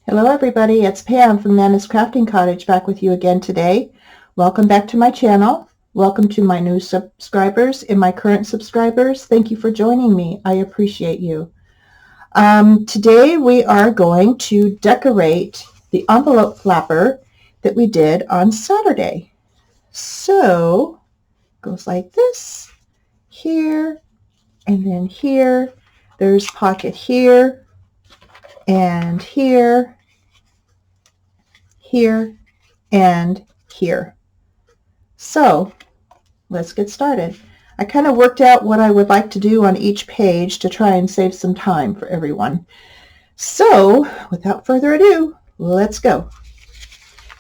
Hello everybody, it's Pam from Nana's Crafting Cottage back with you again today. Welcome back to my channel. Welcome to my new subscribers and my current subscribers. Thank you for joining me. I appreciate you. Today we are going to decorate the envelope flapper that we did on Saturday. So it goes like this, here, and then here. There's pocket here, and here, here, and here. So let's get started. I kind of worked out what I would like to do on each page to try and save some time for everyone. So without further ado, let's go.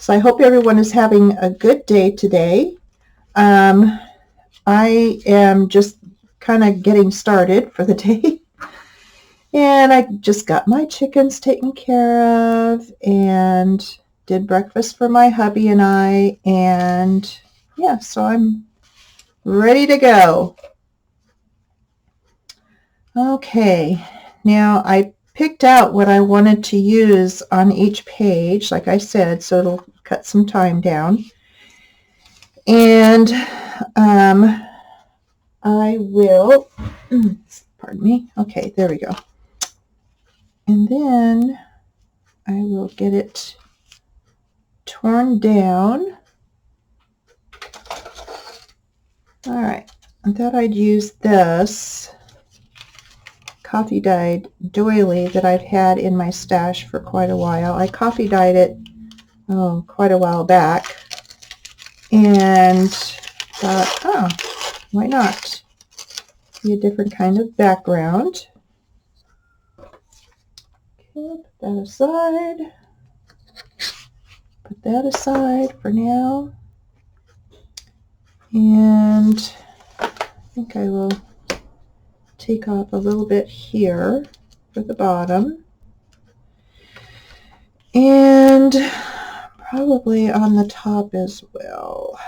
So I hope everyone is having a good day today. I am just kind of getting started for the day. And I just got my chickens taken care of and did breakfast for my hubby and I. And yeah, so I'm ready to go. Okay, now I picked out what I wanted to use on each page, like I said, so it'll cut some time down. And I will, pardon me, okay, there we go. And then I will get it torn down. All right, I thought I'd use this coffee dyed doily that I've had in my stash for quite a while. I coffee dyed it quite a while back and thought, oh, why not? Be a different kind of background. Okay, put that aside. Put that aside for now. And I think I will take off a little bit here for the bottom. And probably on the top as well.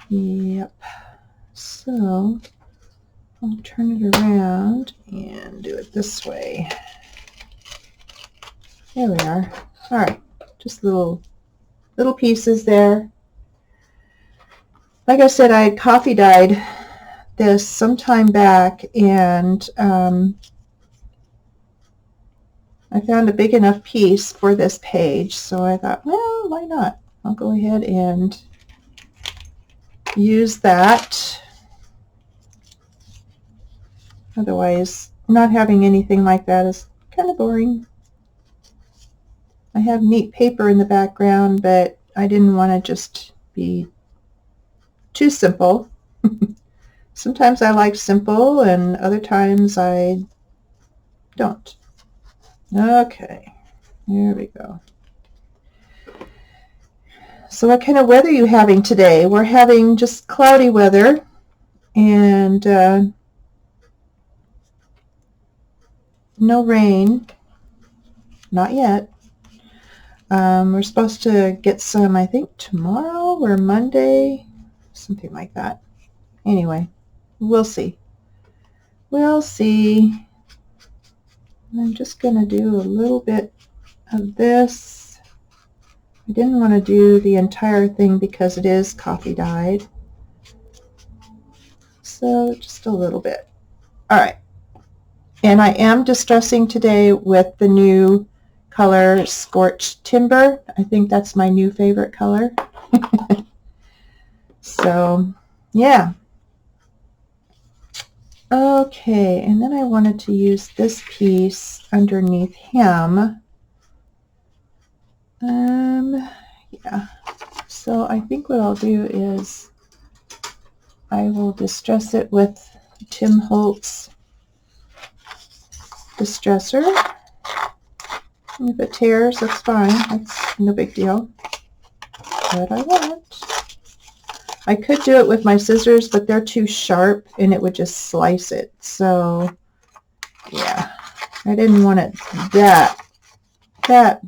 Yep. So I'll turn it around and do it this way. There we are. All right, just little pieces there. Like I said, I had coffee dyed this some time back, and I found a big enough piece for this page, so I thought, well, why not? I'll go ahead and use that. Otherwise, not having anything like that is kind of boring. I have neat paper in the background, but I didn't want to just be too simple. Sometimes I like simple, and other times I don't. Okay, there we go. So what kind of weather are you having today? We're having just cloudy weather, and no rain. Not yet. We're supposed to get some, I think, tomorrow or Monday, something like that. Anyway, we'll see. We'll see. I'm just going to do a little bit of this. I didn't want to do the entire thing because it is coffee dyed. So just a little bit. All right. And I am distressing today with the new color Scorched Timber. I think that's my new favorite color. So, yeah. Okay, and then I wanted to use this piece underneath him. Yeah. So I think what I'll do is I will distress it with Tim Holtz Distresser. If it tears, that's fine. That's no big deal. But I won't. I could do it with my scissors, but they're too sharp and it would just slice it. So, yeah, I didn't want it that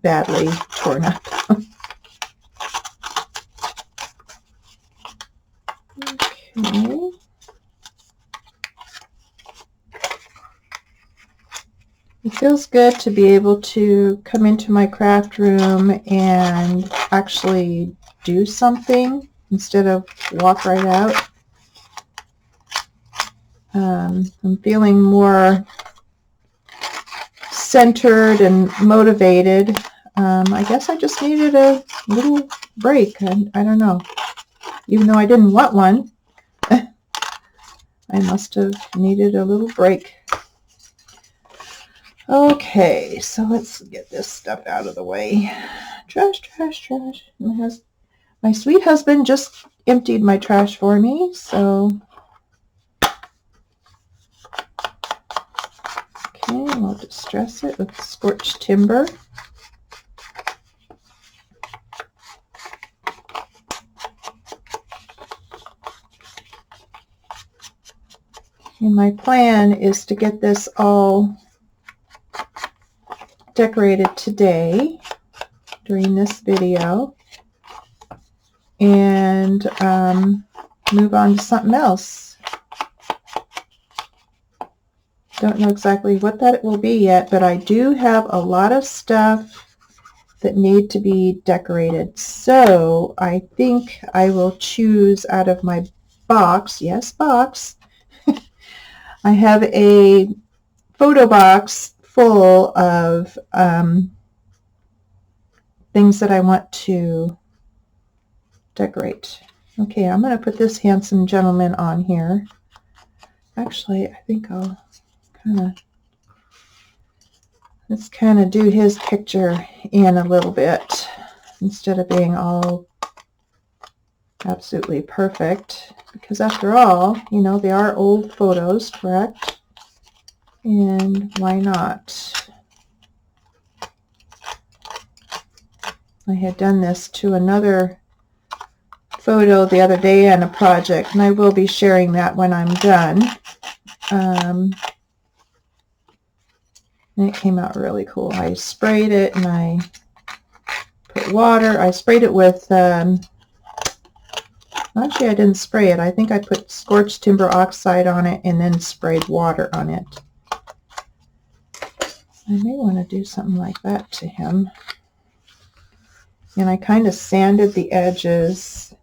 badly torn up. Okay. It feels good to be able to come into my craft room and actually do something instead of walk right out. I'm feeling more centered and motivated. I guess I just needed a little break. I don't know. Even though I didn't want one, I must have needed a little break. Okay, so let's get this stuff out of the way. Trash, trash, trash. My sweet husband just emptied my trash for me, so okay, I'll distress it with scorched timber. And my plan is to get this all decorated today during this video and move on to something else. Don't know exactly what that will be yet, but I do have a lot of stuff that need to be decorated. So I think I will choose out of my box. Yes, box. I have a photo box full of things that I want to decorate. Okay, I'm going to put this handsome gentleman on here. Actually, I think I'll let's kind of do his picture in a little bit instead of being all absolutely perfect, because after all, you know, they are old photos, correct? And why not? I had done this to another photo the other day on a project, and I will be sharing that when I'm done. And it came out really cool. I sprayed it and I put water. I sprayed it with, actually I didn't spray it. I think I put scorched timber oxide on it and then sprayed water on it. I may want to do something like that to him. And I kind of sanded the edges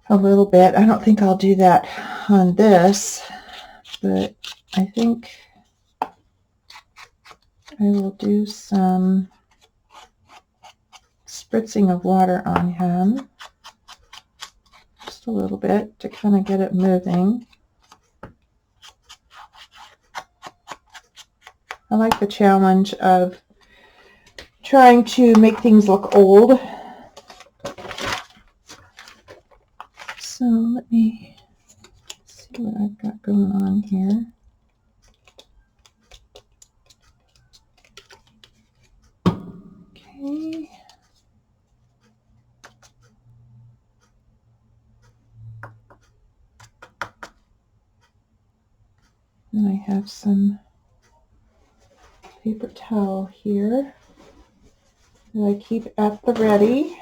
a little bit. I don't think I'll do that on this, but I think I will do some spritzing of water on him, just a little bit to kind of get it moving. I like the challenge of trying to make things look old. So let me see what I've got going on here. Okay. Then I have some paper towel here that I keep at the ready.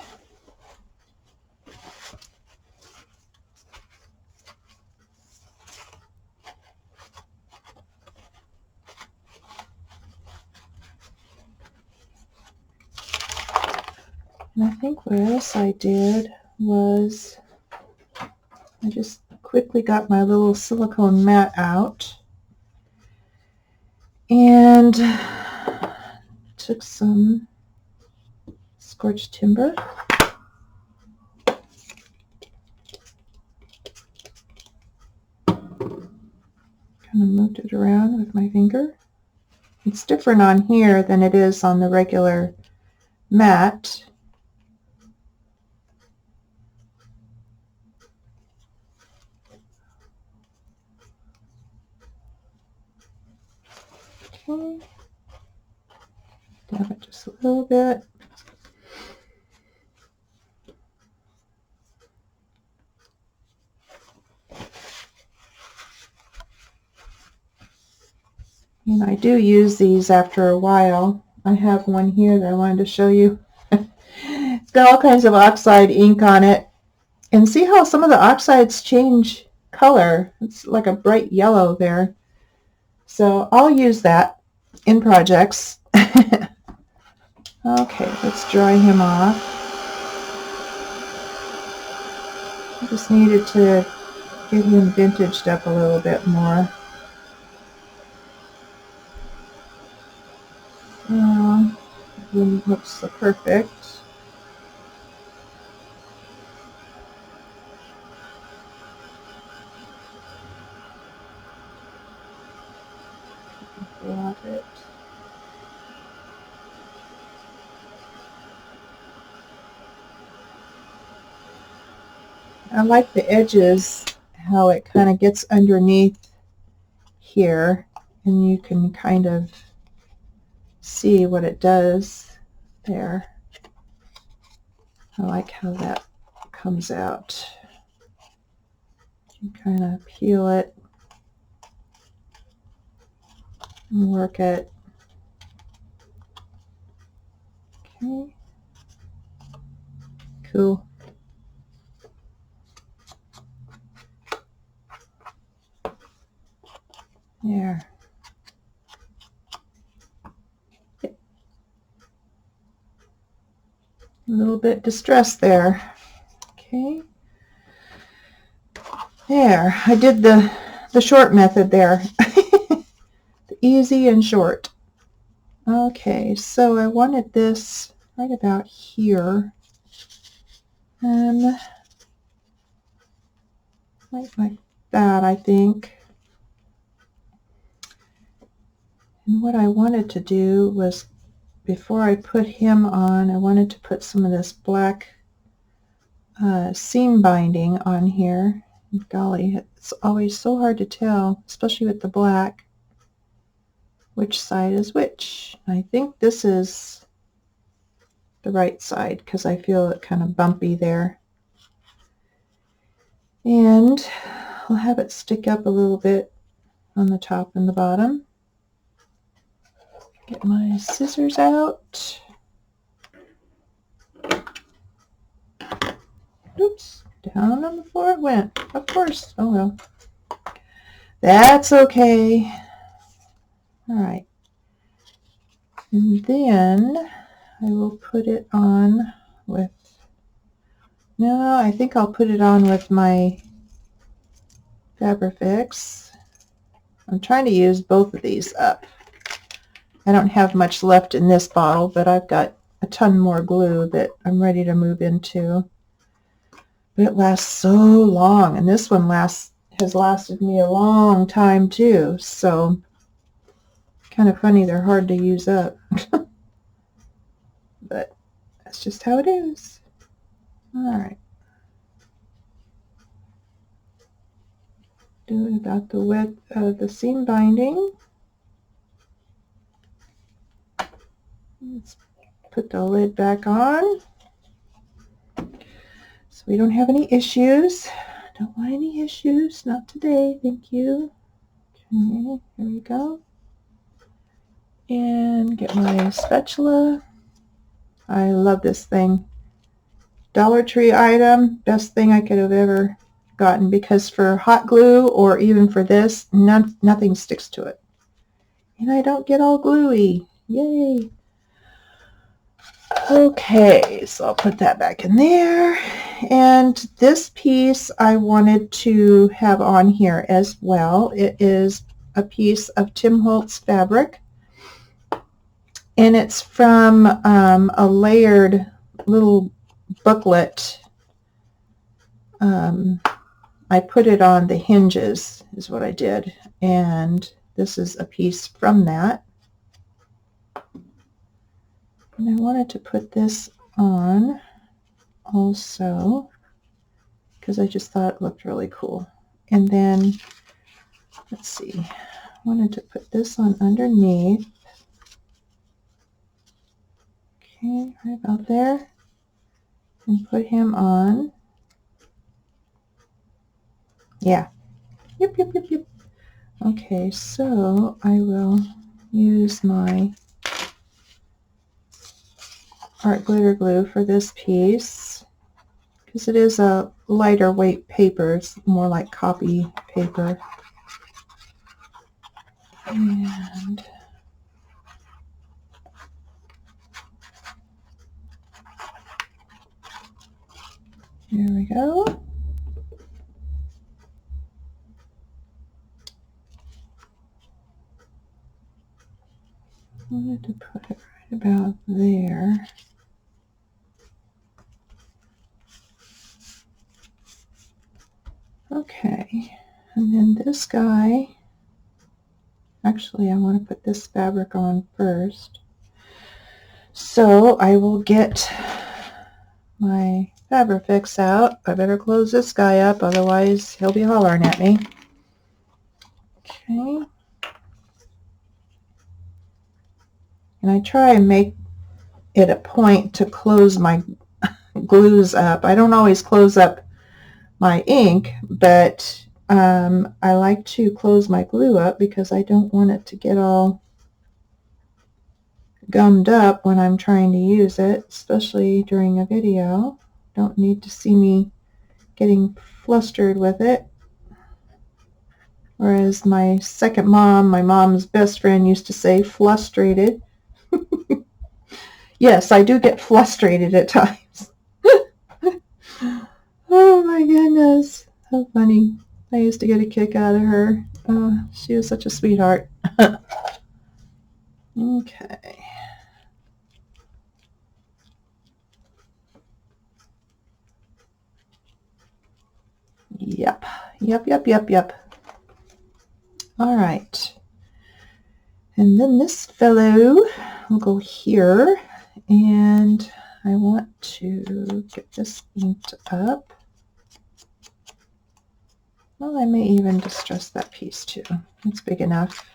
And I think what else I did was I just quickly got my little silicone mat out and took some scorched timber. Kind of moved it around with my finger. It's different on here than it is on the regular mat. Okay. Dab it just a little bit. And I do use these after a while. I have one here that I wanted to show you. It's got all kinds of oxide ink on it. And see how some of the oxides change color? It's like a bright yellow there. So I'll use that in projects. Okay, let's dry him off. I just needed to get him vintaged up a little bit more. Looks so perfect. Love it. I like the edges, how it kind of gets underneath here, and you can kind of see what it does there. I like how that comes out. You kind of peel it and work it. Okay. Cool. There. A little bit distressed there. Okay. There. I did the short method there. The easy and short. Okay, so I wanted this right about here. Right like that, I think. And what I wanted to do was, before I put him on, I wanted to put some of this black seam binding on here. Golly, it's always so hard to tell, especially with the black, which side is which. I think this is the right side because I feel it kind of bumpy there. And I'll have it stick up a little bit on the top and the bottom. Get my scissors out. Oops, down on the floor it went. Of course. Oh well. That's okay. All right. And then I will put it on with, no, I think I'll put it on with my Fabrifix. I'm trying to use both of these up. I don't have much left in this bottle, but I've got a ton more glue that I'm ready to move into. But it lasts so long, and this one has lasted me a long time too, so kind of funny they're hard to use up. But that's just how it is. All right. Do it about the width of the seam binding. Let's put the lid back on so we don't have any issues. Don't want any issues. Not today. Thank you. Okay, here we go. And get my spatula. I love this thing. Dollar Tree item. Best thing I could have ever gotten, because for hot glue or even for this, nothing sticks to it. And I don't get all gluey. Yay. Okay, so I'll put that back in there. And this piece I wanted to have on here as well. It is a piece of Tim Holtz fabric. And it's from a layered little booklet. I put it on the hinges is what I did. And this is a piece from that. And I wanted to put this on also because I just thought it looked really cool. And then, let's see, I wanted to put this on underneath. Okay, right about there. And put him on. Yeah. Yep. Okay, so I will use my art glitter glue for this piece because it is a lighter weight paper. It's more like copy paper. And here we go. I wanted to put it right about there. Okay, and then this guy, actually I want to put this fabric on first. So I will get my Fabrifix out. I better close this guy up, otherwise he'll be hollering at me. Okay. And I try and make it a point to close my glues up. I don't always close up my ink, but I like to close my glue up because I don't want it to get all gummed up when I'm trying to use it, especially during a video. Don't need to see me getting flustered with it. Whereas my second mom, my mom's best friend, used to say flustrated. Yes, I do get frustrated at times. Oh my goodness, how funny. I used to get a kick out of her. She was such a sweetheart. Okay. Yep. All right. And then this fellow will go here, and I want to get this inked up. Well, I may even distress that piece too. It's big enough.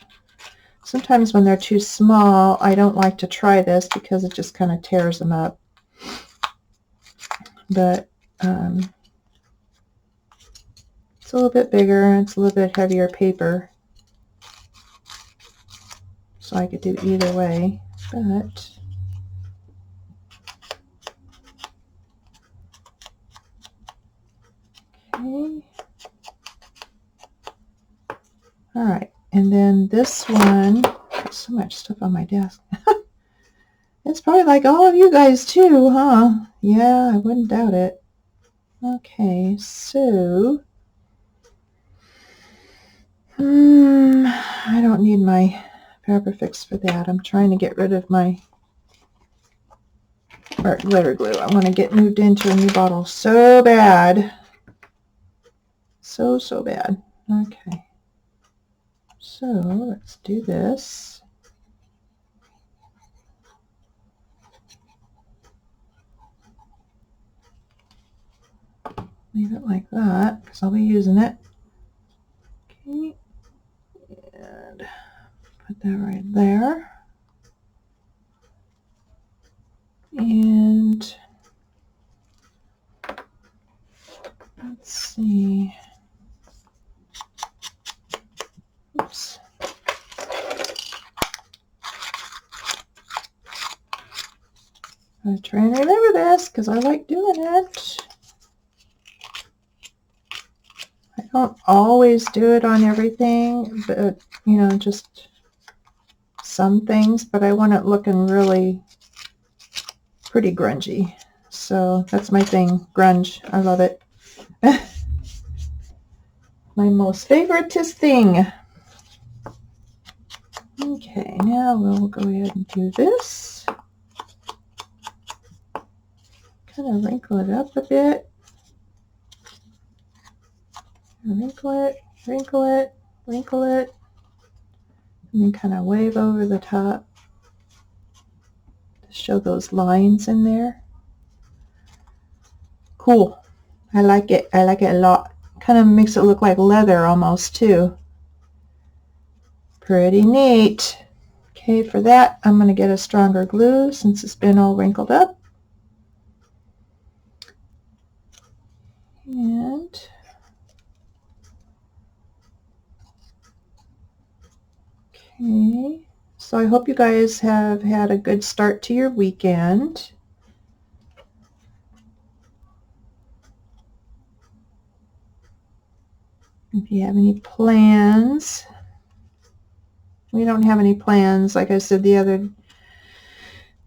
Sometimes when they're too small, I don't like to try this because it just kind of tears them up. But it's a little bit bigger, it's a little bit heavier paper. So I could do either way, but okay. All right, and then this one, got so much stuff on my desk. It's probably like all of you guys too, huh? Yeah, I wouldn't doubt it. Okay, so I don't need my Fabrifix for that. I'm trying to get rid of my glitter glue. I want to get moved into a new bottle so bad. So bad. Okay. So let's do this. Leave it like that because I'll be using it. Okay. And put that right there. And let's see. Oops. I'm trying to remember this because I like doing it. I don't always do it on everything, but you know, just some things, but I want it looking really pretty grungy. So that's my thing, grunge. I love it. My most favoriteest thing. Okay, now we'll go ahead and do this. Kind of wrinkle it up a bit. Wrinkle it, wrinkle it, wrinkle it, and then kind of wave over the top to show those lines in there. Cool. I like it. I like it a lot. Kind of makes it look like leather almost too. Pretty neat. Okay, for that I'm going to get a stronger glue since it's been all wrinkled up. And okay, so I hope you guys have had a good start to your weekend. If you have any plans, We don't have any plans. Like I said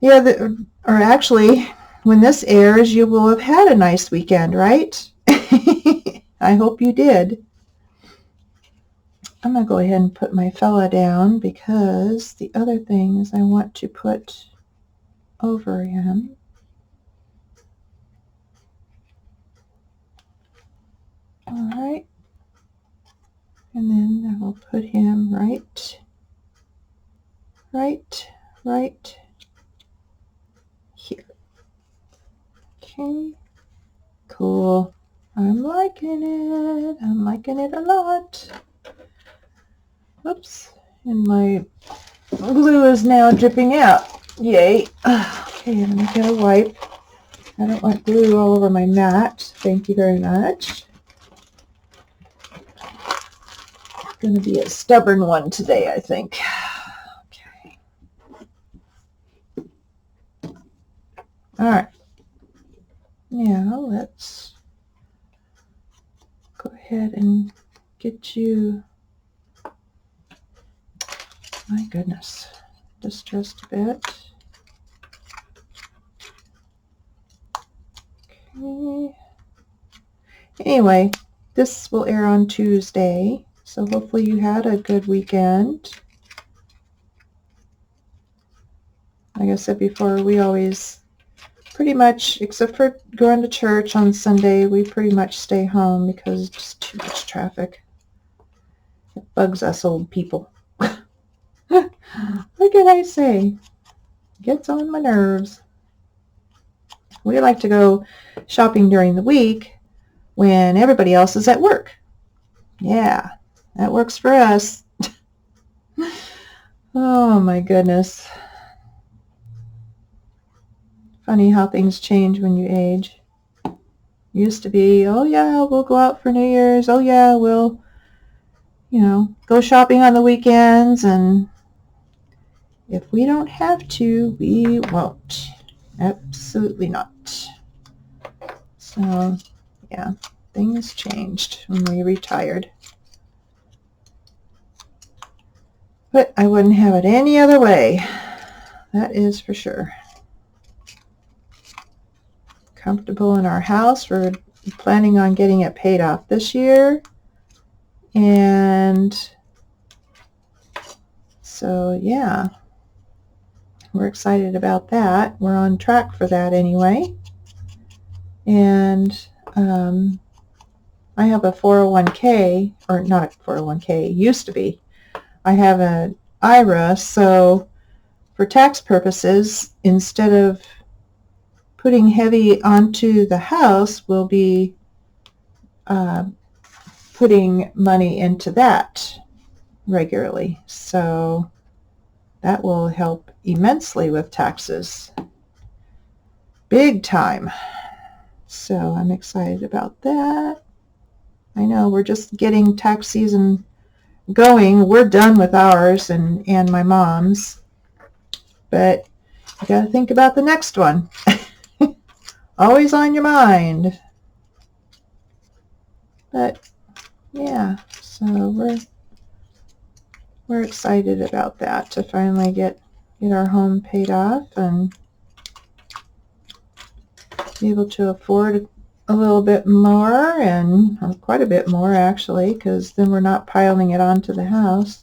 or actually, when this airs, you will have had a nice weekend, right? I hope you did. I'm going to go ahead and put my fella down because the other things I want to put over him. All right. And then I will put him right here. Okay. Cool. I'm liking it. I'm liking it a lot. Oops. And my glue is now dripping out. Yay. Okay, I'm going to get a wipe. I don't want glue all over my mat. Thank you very much. It's going to be a stubborn one today, I think. Okay. All right. Now let's go ahead and get you. My goodness. Just a bit. Okay. Anyway, this will air on Tuesday, so hopefully you had a good weekend. Like I said before, we always pretty much, except for going to church on Sunday, we pretty much stay home because it's just too much traffic. It bugs us old people. What can I say? Gets on my nerves. We like to go shopping during the week when everybody else is at work. Yeah, that works for us. Oh my goodness. Funny how things change when you age. Used to be, oh yeah, we'll go out for New Year's. Oh yeah, we'll, go shopping on the weekends. And if we don't have to, we won't. Absolutely not. So, yeah, things changed when we retired. But I wouldn't have it any other way. That is for sure. Comfortable in our house. We're planning on getting it paid off this year. And so, yeah, we're excited about that. We're on track for that anyway. And I have a 401k, or not a 401k, used to be. I have an IRA, so for tax purposes, instead of putting heavy onto the house, we'll be putting money into that regularly. So that will help immensely with taxes. Big time. So I'm excited about that. I know we're just getting tax season going. We're done with ours and my mom's. But you got to think about the next one. Always on your mind. But yeah, so we're excited about that, to finally get our home paid off and be able to afford a little bit more, and or quite a bit more actually, because then we're not piling it onto the house.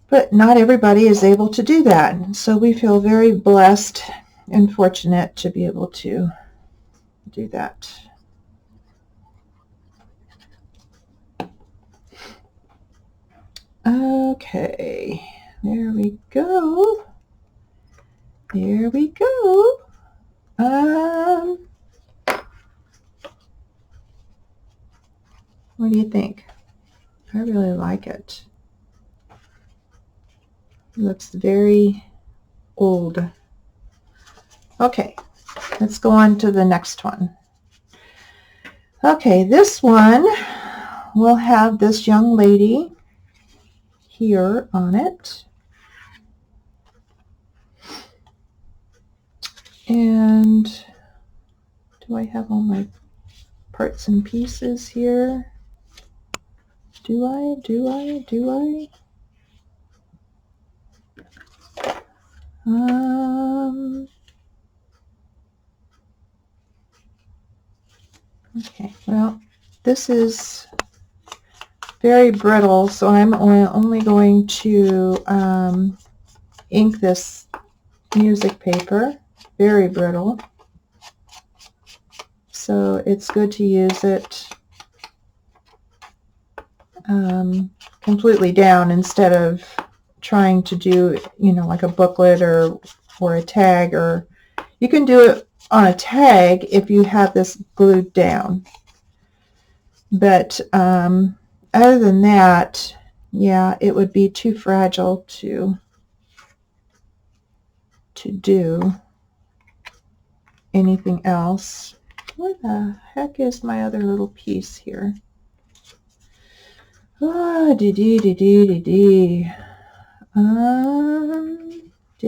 But not everybody is able to do that, so we feel very blessed and fortunate to be able to do that. Okay, there we go. There we go. What do you think? I really like it. It looks very old. Okay, let's go on to the next one. Okay, this one will have this young lady here on it. And do I have all my parts and pieces here? Do I? Okay, well, this is very brittle, so I'm only going to ink this music paper. Very brittle. So it's good to use it completely down instead of trying to do, like a booklet or a tag, or you can do it on a tag if you have this glued down. But other than that, yeah, it would be too fragile to do anything else. Where the heck is my other little piece here? Ah, did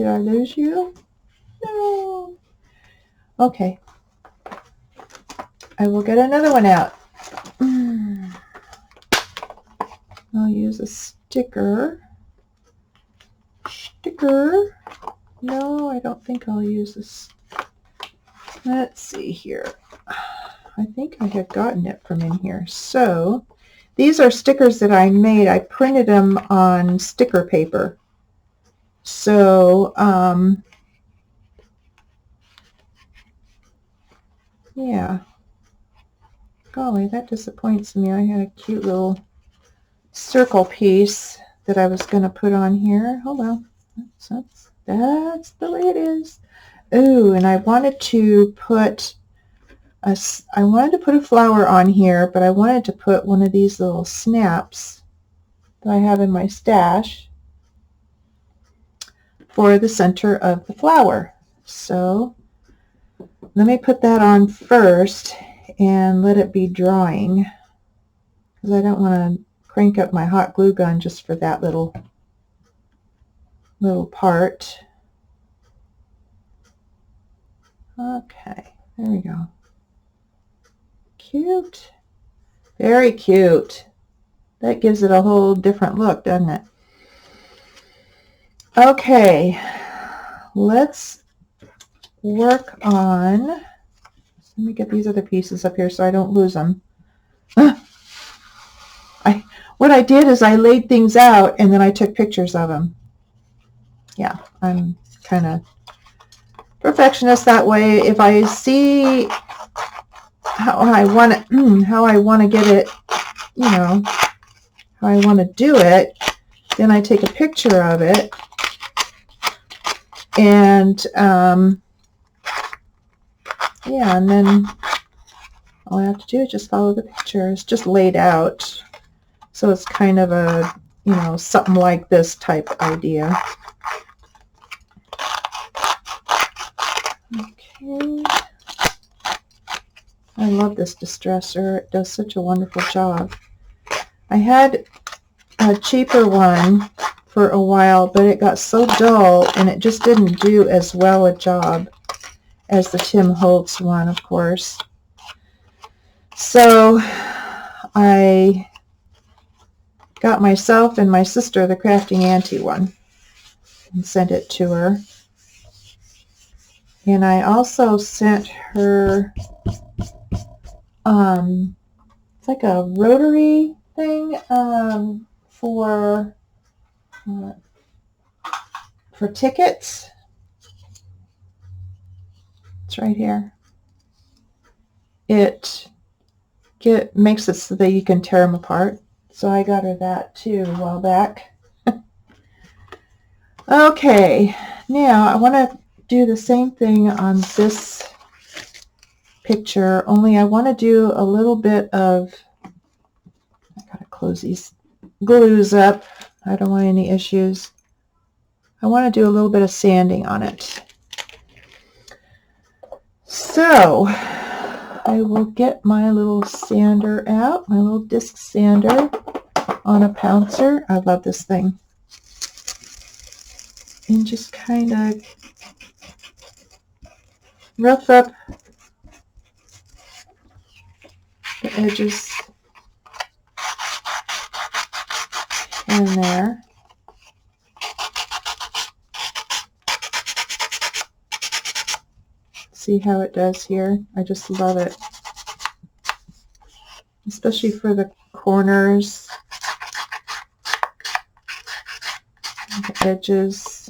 I lose you? No. Okay. I will get another one out. I'll use a sticker. No, I don't think I'll use this. Let's see here. I think I had gotten it from in here. So these are stickers that I made. I printed them on sticker paper. So, yeah. Golly, that disappoints me. I had a cute little circle piece that I was going to put on here. Oh well, that's the way it is. Oh, and I wanted to put a flower on here, but I wanted to put one of these little snaps that I have in my stash for the center of the flower. So let me put that on first and let it be drying, because I don't want to crank up my hot glue gun just for that little part. Okay, there we go. Cute. Very cute. That gives it a whole different look, doesn't it? Okay, let's work on, let me get these other pieces up here so I don't lose them. What I did is I laid things out and then I took pictures of them. Yeah, I'm kind of perfectionist that way. If I see how I want to get it, how I want to do it, then I take a picture of it, and yeah, and then all I have to do is just follow the picture. It's just laid out, so it's kind of a something like this type idea. Okay, I love this distresser. It does such a wonderful job. I had a cheaper one for a while, but it got so dull and it just didn't do as well a job as the Tim Holtz one, of course. So I got myself and my sister the Crafting Auntie one and sent it to her. And I also sent her, it's like a rotary thing for tickets. It's right here. It makes it so that you can tear them apart. So I got her that too a while back. Okay, now I want to do the same thing on this picture, only I want to do a little bit of, I gotta close these glues up. I don't want any issues. I want to do a little bit of sanding on it. So I will get my little sander out, my little disc sander on a pouncer. I love this thing. And just kind of rough up the edges in there. See how it does here? I just love it, especially for the corners, the edges.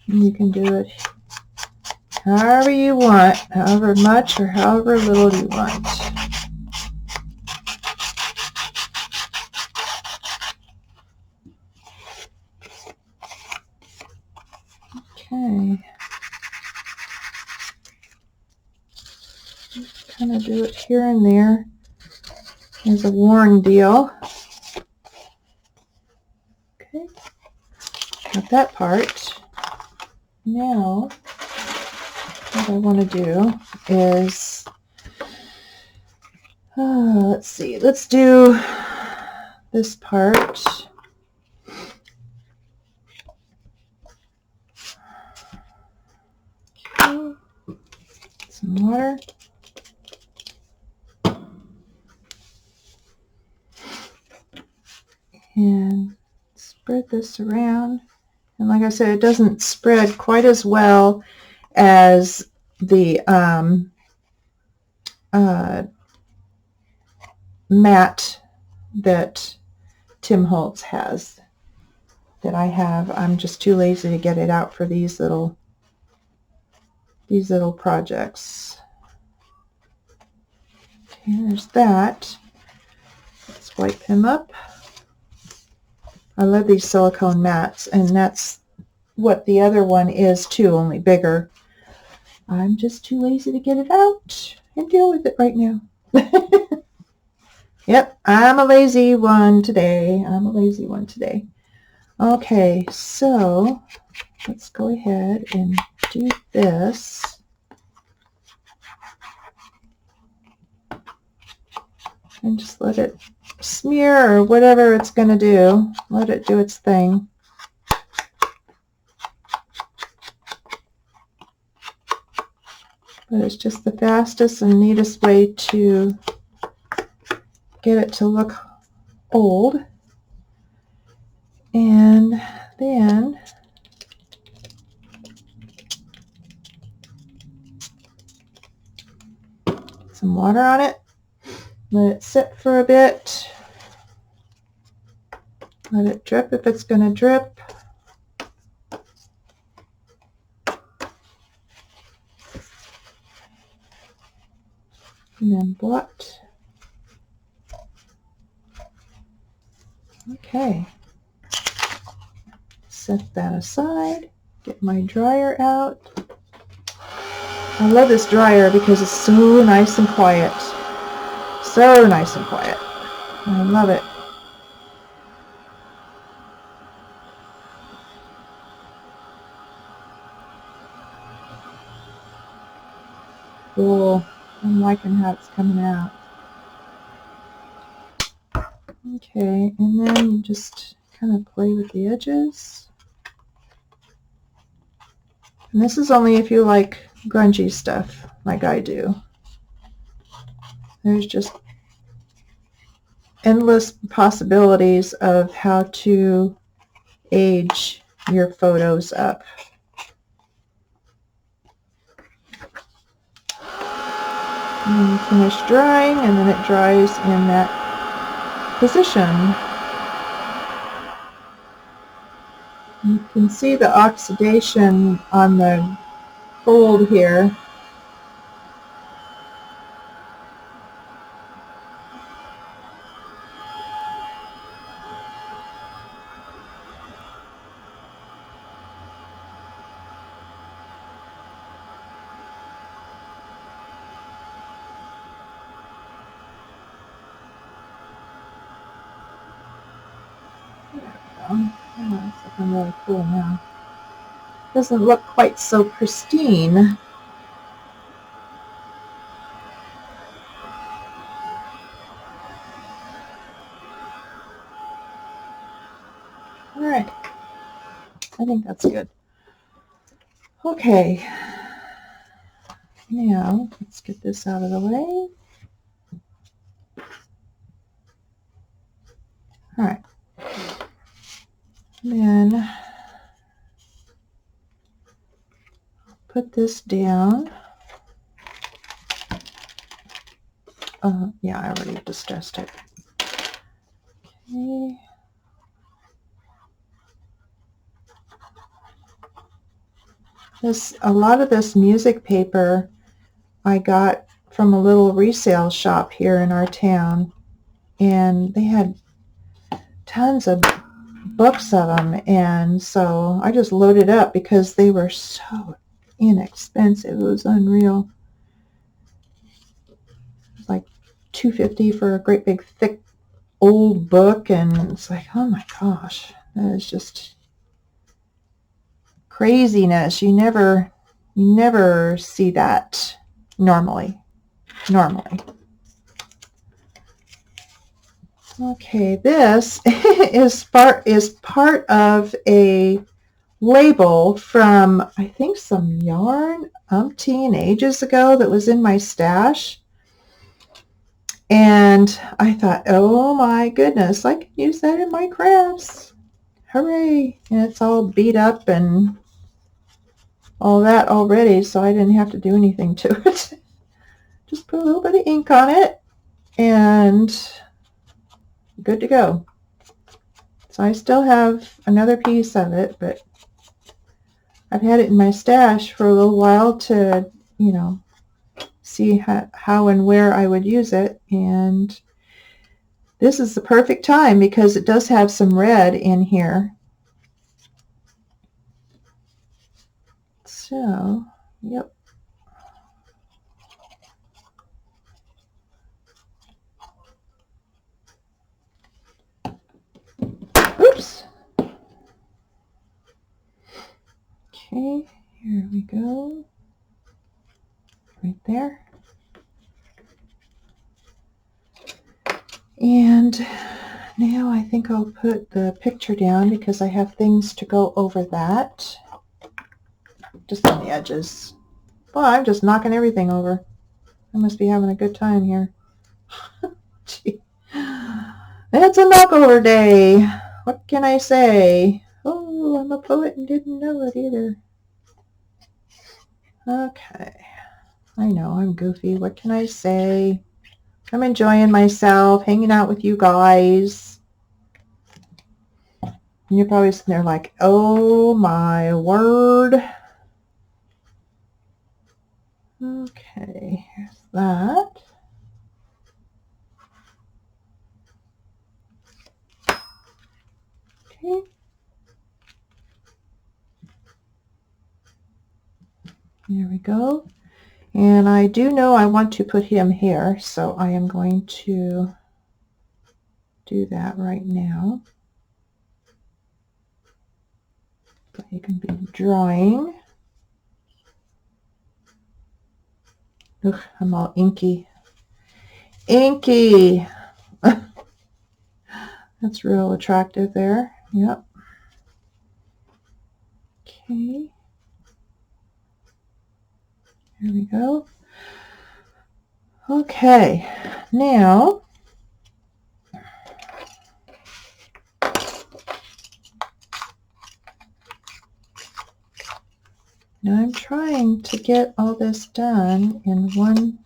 And you can do it however you want, however much or however little you want. Okay. Just kind of do it here and there as a worn deal. Okay. Got that part. Now, what I want to do is, let's see, let's do this part. Okay. Some water. And spread this around. And like I said, it doesn't spread quite as well as the mat that Tim Holtz has, that I have. I'm just too lazy to get it out for these little projects. Okay, there's that. Let's wipe him up. I love these silicone mats, and that's what the other one is too, only bigger. I'm just too lazy to get it out and deal with it right now. Yep, I'm a lazy one today. Okay, so let's go ahead and do this. And just let it smear or whatever it's going to do. Let it do its thing. But it's just the fastest and neatest way to get it to look old. And then some water on it. Let it sit for a bit. Let it drip if it's going to drip. And then blot. Okay. Set that aside. Get my dryer out. I love this dryer because it's so nice and quiet. So nice and quiet. I love it. Cool. I'm liking how it's coming out. Okay, and then you just kind of play with the edges. And this is only if you like grungy stuff like I do. There's just endless possibilities of how to age your photos up. And then you finish drying, and then it dries in that position. You can see the oxidation on the fold here. Oh, it's looking really cool now. Doesn't look quite so pristine. All right, I think that's good. Okay. Now, let's get this out of the way. All right. Then put this down. Yeah, I already discussed it. Okay. A lot of this music paper I got from a little resale shop here in our town, and they had tons of books of them, and so I just loaded up because they were so inexpensive. It was unreal. It was like $2.50 for a great big thick old book, and it's like, oh my gosh, that is just craziness. You never see that normally. Okay, this is part of a label from, I think, some yarn umpteen ages ago that was in my stash. And I thought, oh my goodness, I can use that in my crafts. Hooray. And it's all beat up and all that already, so I didn't have to do anything to it. Just put a little bit of ink on it and good to go. So I still have another piece of it, but I've had it in my stash for a little while to, see how and where I would use it. And this is the perfect time because it does have some red in here. So, yep. Oops. Okay, here we go. Right there. And now I think I'll put the picture down because I have things to go over that. Just on the edges. Well, I'm just knocking everything over. I must be having a good time here. Gee. It's a knockover day. What can I say? Oh, I'm a poet and didn't know it either. Okay. I know, I'm goofy. What can I say? I'm enjoying myself, hanging out with you guys. And you're probably sitting there like, oh my word. Okay, here's that. Okay. There we go. And I do know I want to put him here, so I am going to do that right now. So you can be drawing. Ugh, I'm all inky. Inky! That's real attractive there. Yep. Okay. Here we go. Okay. Now, I'm trying to get all this done in one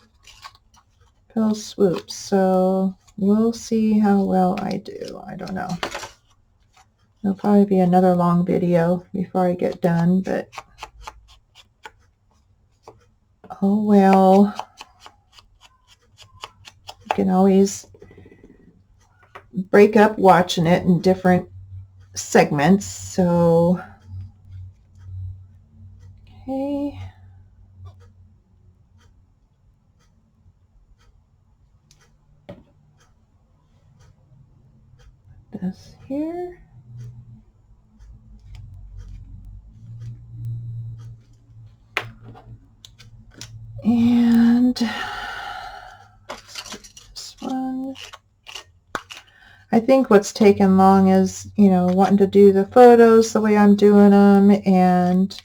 fell swoop, so we'll see how well I do. I don't know. There'll probably be another long video before I get done, but oh well. You can always break up watching it in different segments, so okay. This here. And this one. I think what's taken long is, you know, wanting to do the photos the way I'm doing them. And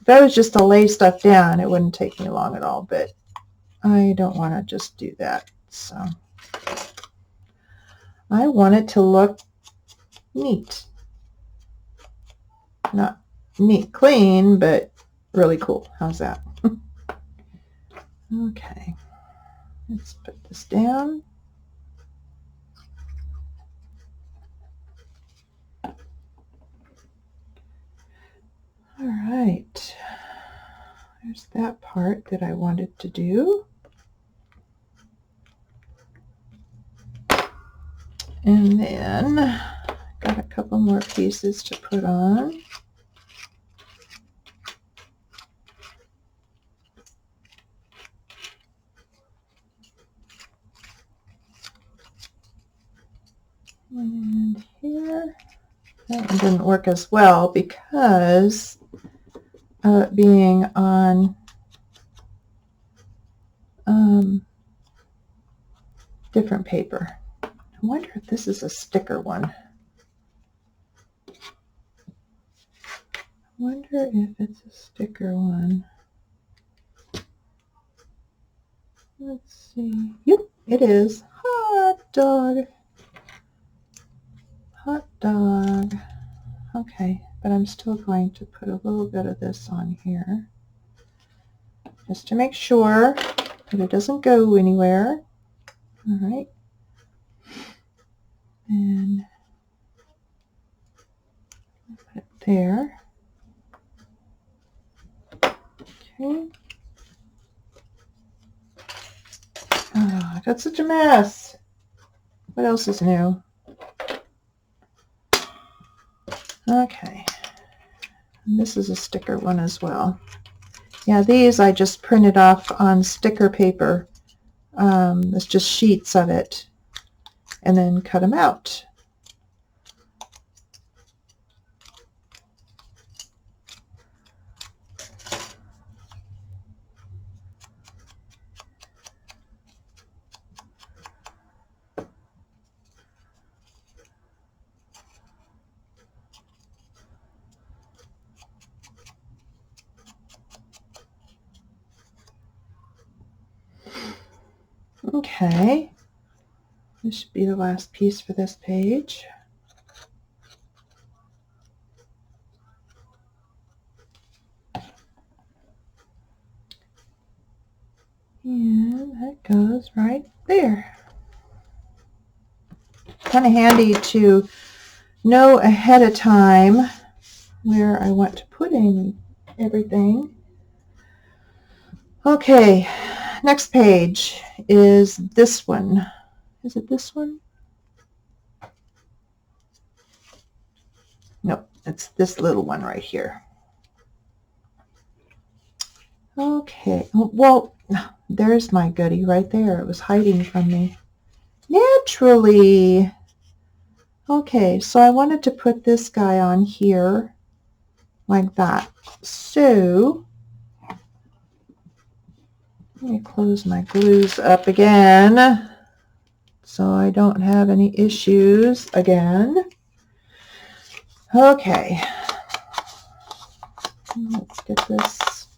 if I was just to lay stuff down, it wouldn't take me long at all. But I don't want to just do that. So I want it to look neat. Not neat, clean, but really cool. How's that? Okay. Let's put this down. All right. There's that part that I wanted to do. And then got a couple more pieces to put on. And here, that one didn't work as well because of it being on different paper. I wonder if this is a sticker one. I wonder if it's a sticker one. Let's see. Yep, it is. Hot dog. Hot dog. Okay, but I'm still going to put a little bit of this on here just to make sure that it doesn't go anywhere. All right. And put it there. Okay. Oh, I got such a mess. What else is new? Okay. And this is a sticker one as well. Yeah, these I just printed off on sticker paper. It's just sheets of it. And then cut them out. Okay, this should be the last piece for this page. And that goes right there. Kind of handy to know ahead of time where I want to put in everything. Okay, next page is this one. Is it this one? Nope, it's this little one right here. Okay, well, there's my goodie right there. It was hiding from me. Naturally. Okay, so I wanted to put this guy on here like that. So let me close my glues up again so I don't have any issues again. Okay, let's get this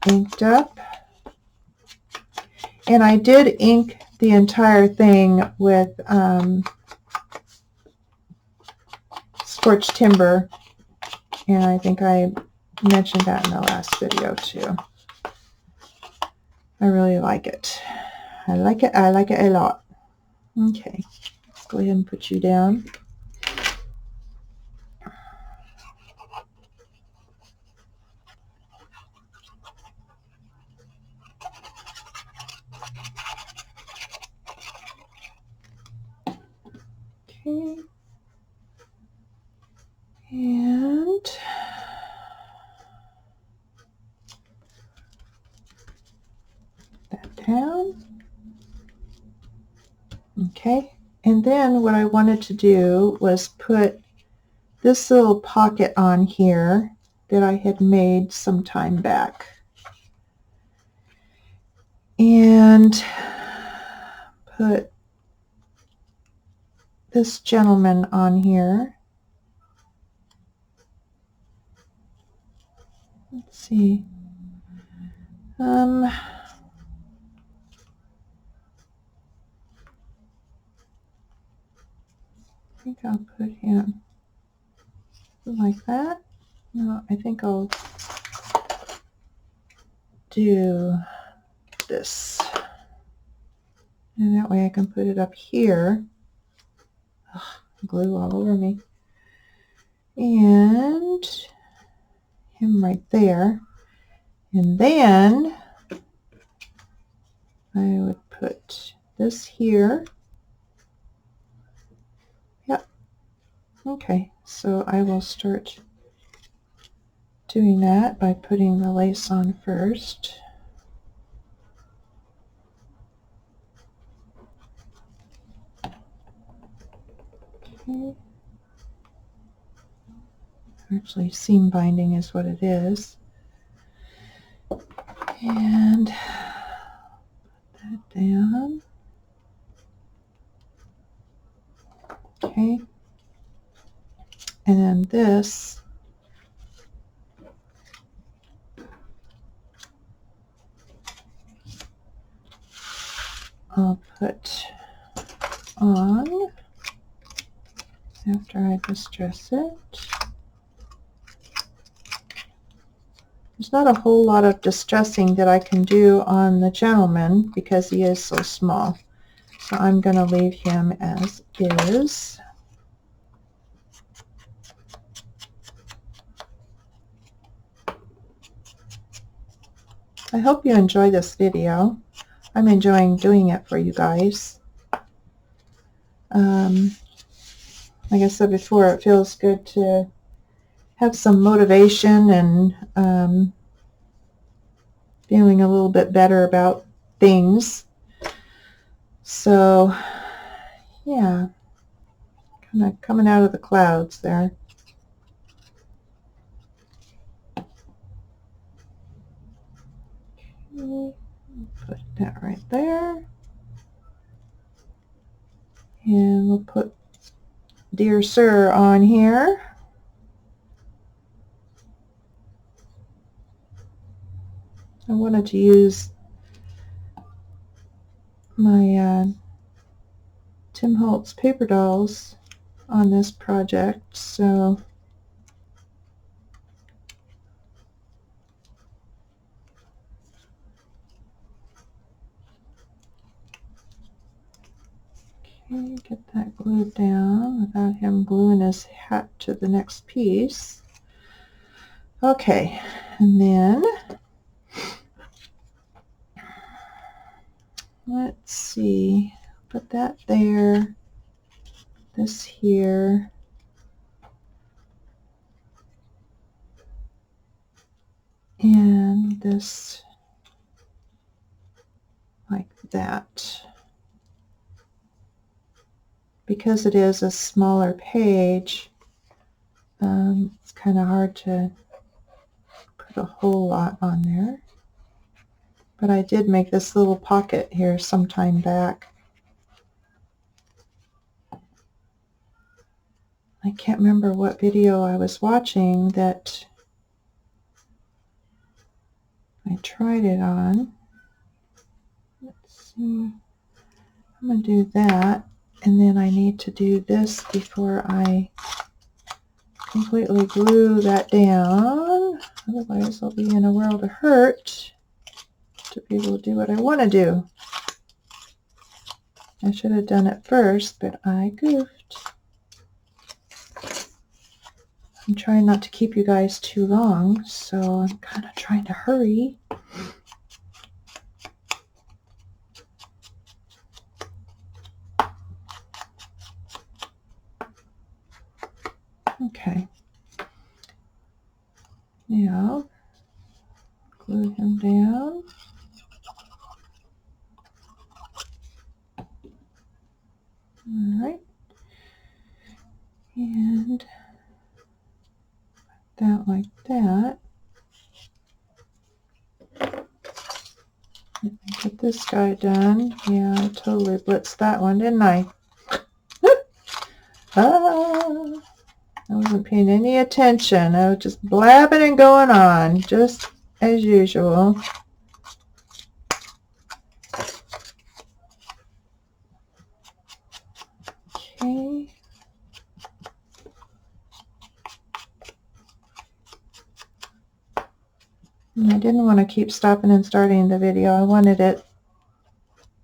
inked up. And I did ink the entire thing with scorched timber, and I think I mentioned that in the last video too. I really like it. I like it. I like it a lot. Okay, let's go ahead and put you down. Okay. And that down. Okay. And then what I wanted to do was put this little pocket on here that I had made some time back. And put this gentleman on here. Let's see. I think I'll put him like that. No, I think I'll do this. And that way I can put it up here. Ugh, glue all over me. And him right there. And then I would put this here. Yep. Okay, so I will start doing that by putting the lace on first. Okay. Actually, seam binding is what it is. And put that down. Okay. And then this, I'll put on after I distress it. There's not a whole lot of distressing that I can do on the gentleman because he is so small. So I'm going to leave him as is. I hope you enjoy this video. I'm enjoying doing it for you guys. Like I said before, it feels good to have some motivation and feeling a little bit better about things. So, yeah, kind of coming out of the clouds there. Okay, put that right there. And we'll put Dear Sir on here. I wanted to use my Tim Holtz paper dolls on this project, so okay, get that glued down without him gluing his hat to the next piece. Okay, and then let's see, put that there, this here, and this like that. Because it is a smaller page, it's kind of hard to put a whole lot on there. But I did make this little pocket here some time back. I can't remember what video I was watching that I tried it on. Let's see. I'm going to do that, and then I need to do this before I completely glue that down. Otherwise I'll be in a world of hurt to be able to do what I want to do. I should have done it first, but I goofed. I'm trying not to keep you guys too long, so I'm kind of trying to hurry. Okay. Now, glue him down. Alright. And that like that. Get this guy done. Yeah, I totally blitzed that one, didn't I? I wasn't paying any attention. I was just blabbing and going on, just as usual. Okay. And I didn't want to keep stopping and starting the video. I wanted it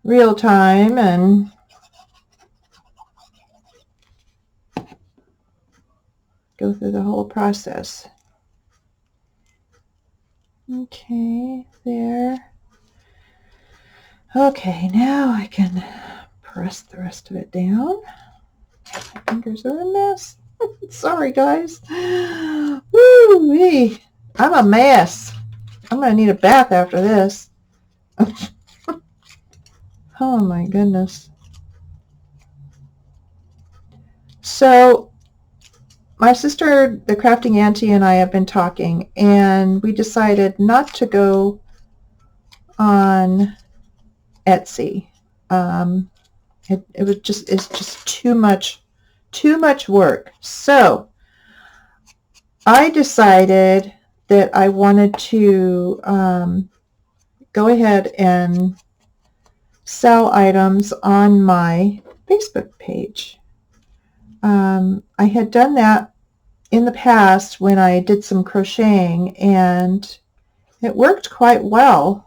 real time and go through the whole process. Okay, there. Okay, now I can press the rest of it down. My fingers are a mess. Sorry, guys. Woo-wee. I'm a mess. I'm going to need a bath after this. Oh, my goodness. So, my sister, the crafting auntie, and I have been talking, and we decided not to go on Etsy. It's just too much work. So I decided that I wanted to go ahead and sell items on my Facebook page. I had done that in the past when I did some crocheting, and it worked quite well.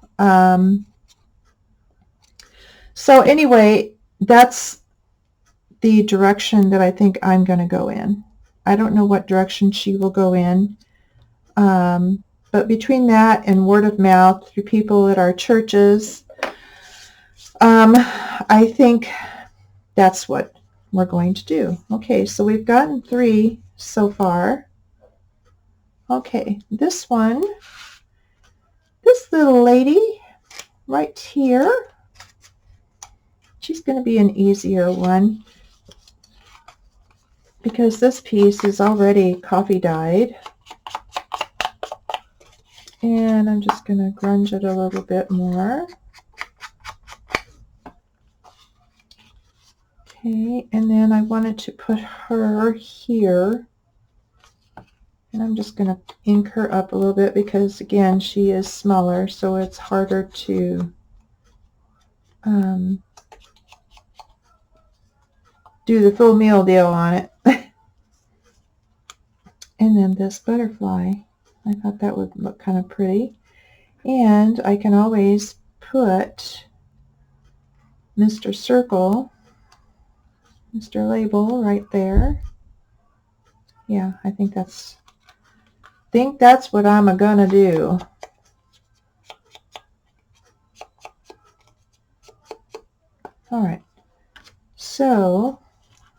So anyway, that's the direction that I think I'm going to go in. I don't know what direction she will go in, but between that and word of mouth through people at our churches, I think that's what we're going to do. Okay, so we've gotten 3 so far. Okay, this one, this little lady right here, she's going to be an easier one because this piece is already coffee dyed. And I'm just going to grunge it a little bit more. Okay, and then I wanted to put her here. And I'm just going to ink her up a little bit because, again, she is smaller, so it's harder to do the full meal deal on it. And then this butterfly, I thought that would look kind of pretty. And I can always put Mr. Circle, Mr. Label right there. Yeah, I think that's what I'm gonna do. All right, so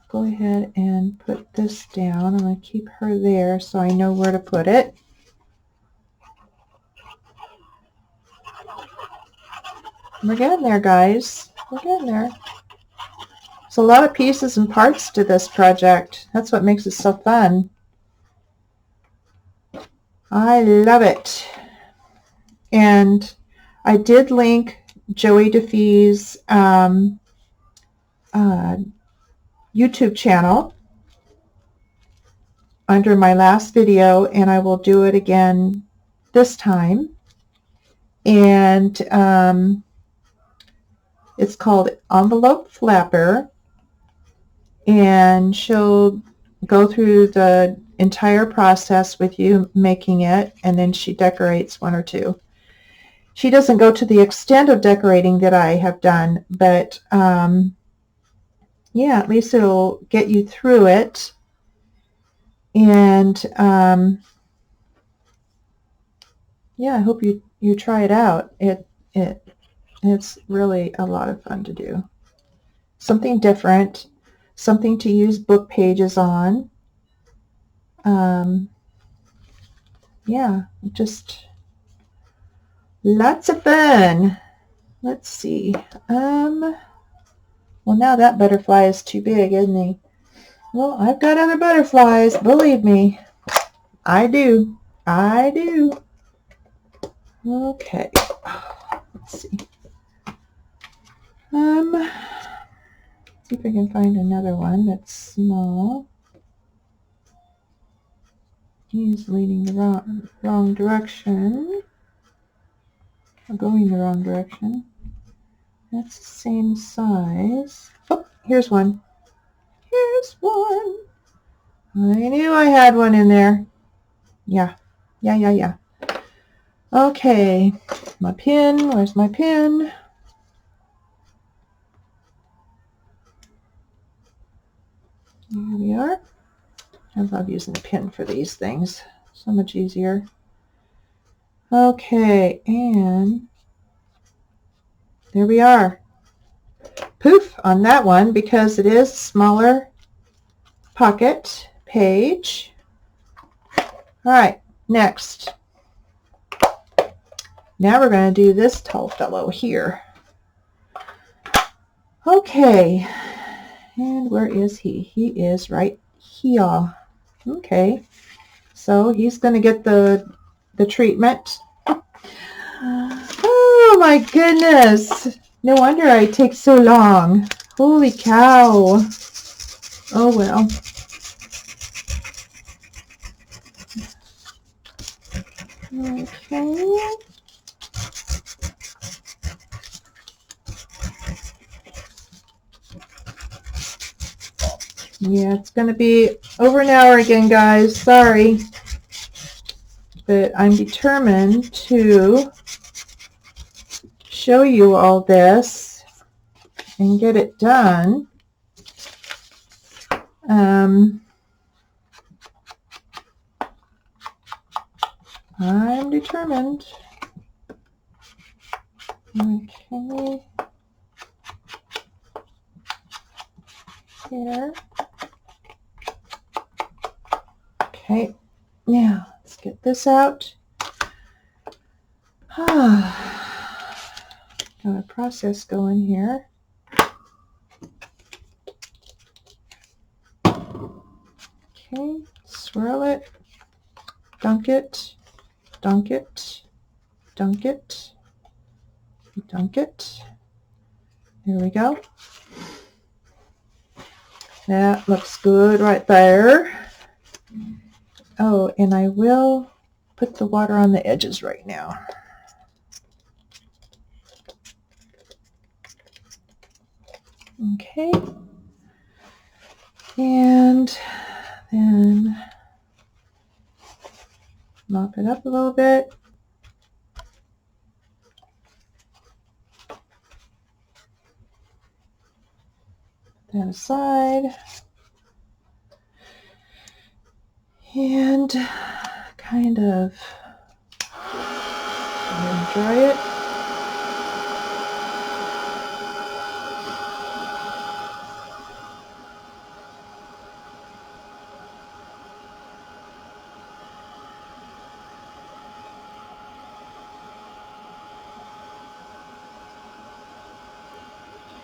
go ahead and put this down. I'm going to keep her there so I know where to put it. We're getting there, guys. We're getting there. There's a lot of pieces and parts to this project. That's what makes it so fun. I love it. And I did link Joie Di Fi's YouTube channel under my last video, and I will do it again this time. And it's called Envelope Flapper, and she'll go through the entire process with you making it, and then she decorates 1 or 2. She doesn't go to the extent of decorating that I have done, but yeah, at least it'll get you through it. And yeah, I hope you try it out. It's really a lot of fun to do. Something different, something to use book pages on. Yeah, just lots of fun. Let's see. Well, now that butterfly is too big, isn't he? Well, I've got other butterflies, believe me. I do. I do. Okay. Let's see. See if I can find another one that's small. He's leading the wrong direction. Or going the wrong direction. That's the same size. Oh, here's one. Here's one. I knew I had one in there. Yeah. Okay. My pin. Where's my pin? Here we are. I love using a pin for these things. So much easier. Okay, and there we are. Poof on that one because it is a smaller pocket page. All right, next. Now we're going to do this tall fellow here. Okay, and where is he? He is right here. Okay, so he's going to get the treatment. Oh my goodness. No wonder I take so long. Holy cow. Oh well. Okay. Yeah, it's going to be over an hour again, guys. Sorry. But I'm determined to show you all this and get it done. I'm determined. Okay. Here. Okay. Now, let's get this out. Got a process going here. Okay, swirl it, dunk it, dunk it, dunk it, dunk it. There we go. That looks good right there. Oh, and I will put the water on the edges right now. Okay. And then mop it up a little bit. Put that aside. And kind of dry it.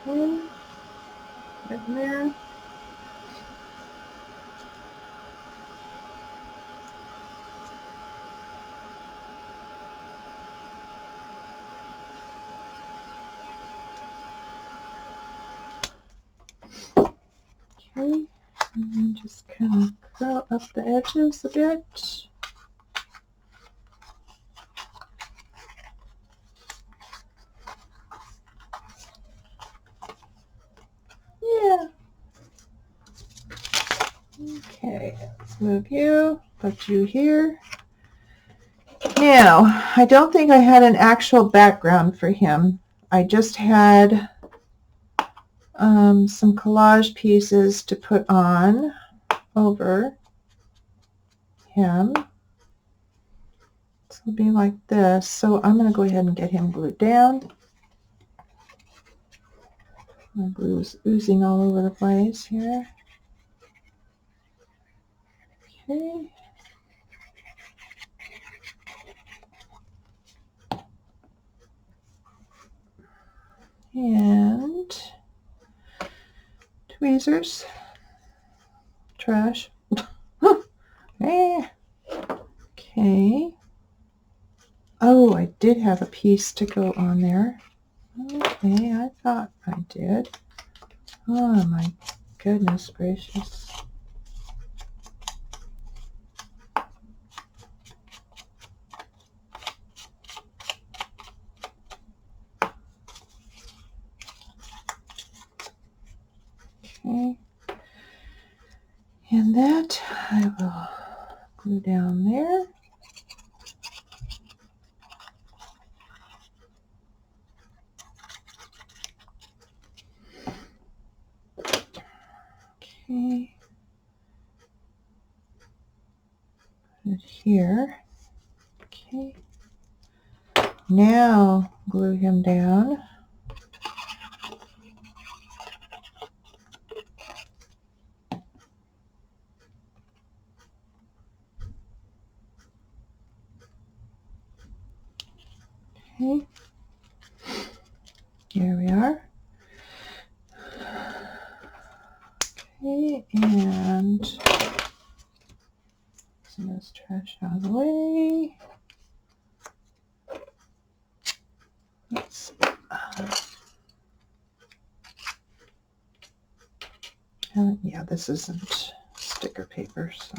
Okay. Right in there. Okay, and then just kind of curl up the edges a bit. Yeah. Okay, let's move you, put you here. Now, I don't think I had an actual background for him. I just had some collage pieces to put on over him. So it'll be like this. So I'm going to go ahead and get him glued down. My glue's oozing all over the place here. Okay. And tweezers. Trash. Okay. Oh, I did have a piece to go on there. Okay, I thought I did. Oh my goodness gracious. Okay. And that I will glue down there. Okay. Put it here. Okay. Now glue him down. Okay. Here we are. Okay, and some of this trash out of the way. Let's yeah, this isn't sticker paper, so.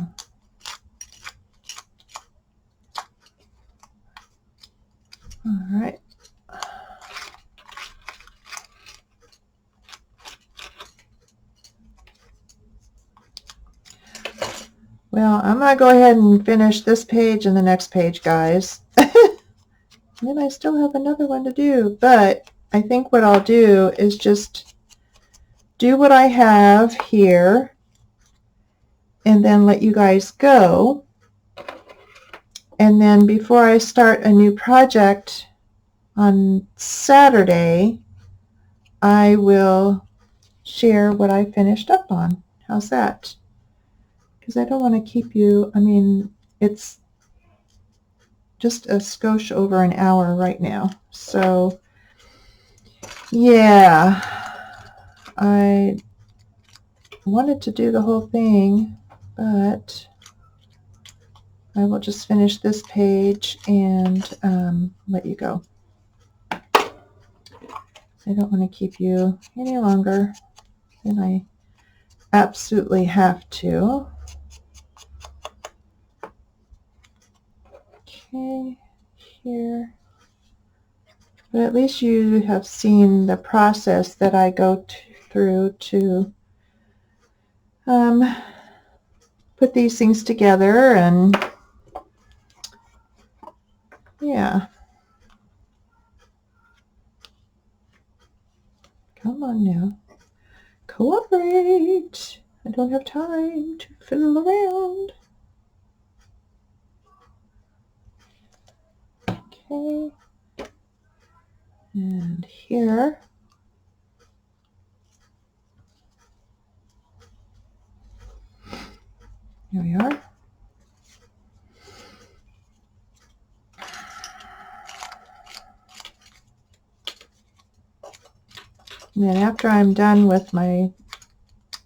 All right. Well, I'm going to go ahead and finish this page and the next page, guys. And then I still have another one to do, but I think what I'll do is just do what I have here and then let you guys go. And then before I start a new project on Saturday, I will share what I finished up on. How's that? Because I don't want to keep you, I mean, it's just a skosh over an hour right now. So, yeah, I wanted to do the whole thing, but I will just finish this page and let you go. I don't want to keep you any longer than I absolutely have to. Okay, here. But at least you have seen the process that I go through to put these things together, and yeah. Come on now. Cooperate. I don't have time to fiddle around. Okay. And here. Here we are. And then after I'm done with my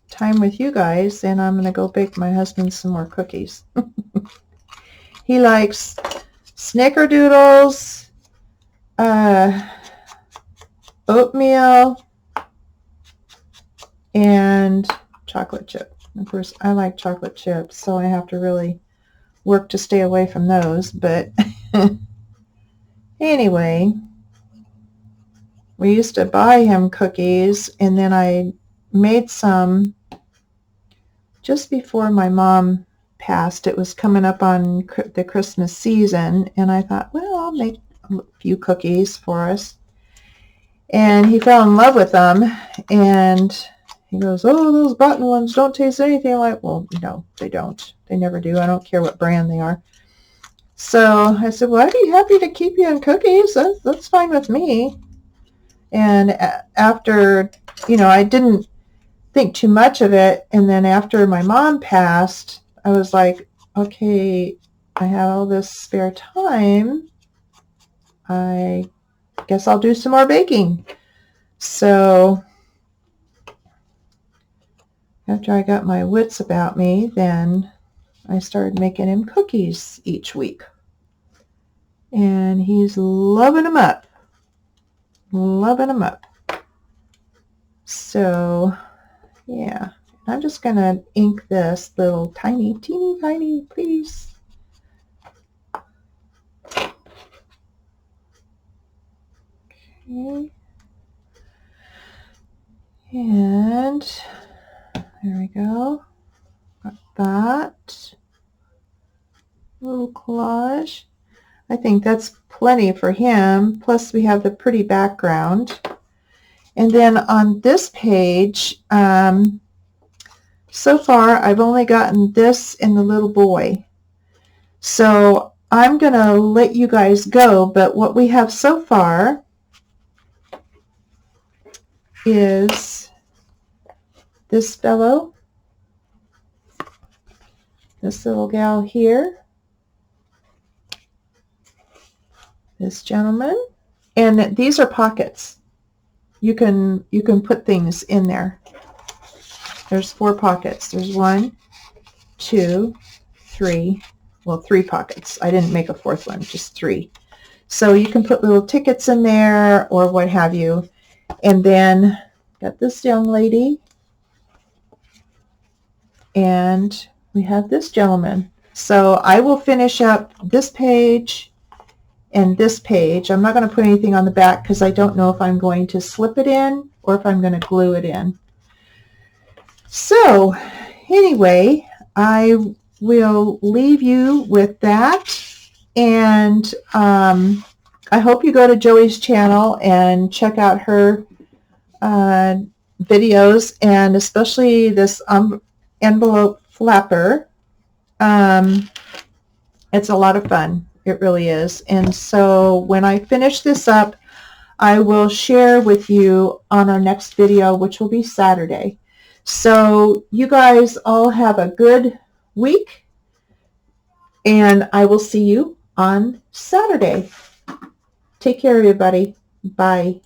time with you guys, then I'm going to go bake my husband some more cookies. He likes snickerdoodles, oatmeal, and chocolate chip. Of course, I like chocolate chips, so I have to really work to stay away from those. But anyway, we used to buy him cookies, and then I made some just before my mom passed. It was coming up on the Christmas season, and I thought, well, I'll make a few cookies for us. And he fell in love with them, and he goes, oh, those button ones don't taste anything like, well, no, they don't. They never do. I don't care what brand they are. So I said, well, I'd be happy to keep you in cookies. That's fine with me. And after, I didn't think too much of it. And then after my mom passed, I was like, okay, I have all this spare time. I guess I'll do some more baking. So after I got my wits about me, then I started making him cookies each week. And he's loving them up. Loving them up. So Yeah, I'm just going to ink this little tiny, teeny tiny piece. Okay. And there we go. Got that little collage. I think that's plenty for him. Plus we have the pretty background. And then on this page, so far I've only gotten this and the little boy. So I'm going to let you guys go, but what we have so far is this fellow, this little gal here, this gentleman, and these are pockets. You can put things in there. There's 4 pockets. There's 1, 2, 3. Well, 3 pockets. I didn't make a 4th one, just 3. So you can put little tickets in there or what have you. And then got this young lady, and we have this gentleman. So I will finish up this page and this page. I'm not going to put anything on the back because I don't know if I'm going to slip it in or if I'm going to glue it in. So anyway, I will leave you with that, and I hope you go to Joie's channel and check out her videos, and especially this envelope flapper. It's a lot of fun. It really is. And so when I finish this up, I will share with you on our next video, which will be Saturday. So you guys all have a good week, and I will see you on Saturday. Take care, everybody. Bye.